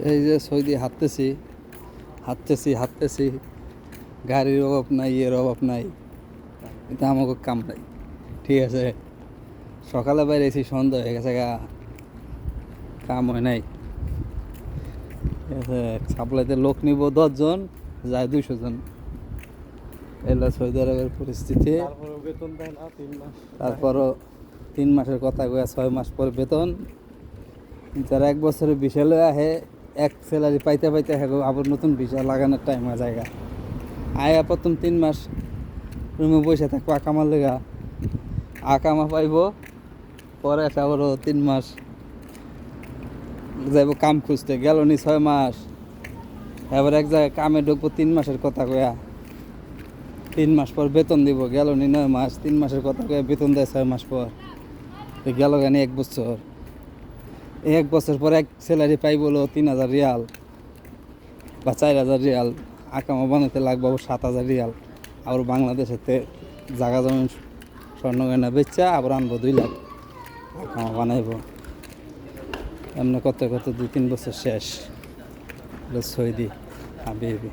এই যে সৌদি হাঁটতেছি হাঁটতেছি হাঁটতেছি, গাড়ির অভাব নাই, এর অভাব নাই, কিন্তু আমাকে কাম নাই। ঠিক আছে, সকালে বাইরেছি, সন্ধ্যা হয়ে গেছে গা, কাম হয় নাই। ঠিক আছে, সাপ্লাইতে লোক নিব 10 জন, যায় 200 জন। এলো সৌদি আরবের পরিস্থিতি। বেতন দেয় না 3 মাস, তারপরও 3 মাসের কথা কয়ে 6 মাস পর বেতন। যারা 1 বছরের বিশাল আহে, এক স্যালারি পাইতে পাইতে আবার নতুন ভিসা লাগানোর টাইম হয়ে যায়। আয়া প্রথম 3 মাস রুমে বসে থাকবো আকামার লেগা, আকামা পাইব, পরে এসে আবারও 3 মাস যাইব কাম খুঁজতে, গেল নি 6 মাস। এবার এক জায়গায় কামে ঢুকবো 3 মাসের কথা কয়া, 3 মাস পর বেতন দিব, গেল নি 9 মাস। 3 মাসের কথা কয়া বেতন দেয় 6 মাস পর, গেল গানি 1 বছর। 1 বছর পর এক স্যালারি পাই বলো 3000 রিয়াল বা 4000 রিয়াল, আকামা বানাতে লাগবে 7000 রিয়াল। আবার বাংলাদেশেতে জাগা জমিন স্বর্ণ গয়না বেচা আবার আনবো 2 লাখ, আকামা বানাইব। এমনি করতে করতে 2-3 বছর শেষ। সৌদি হাবিবি।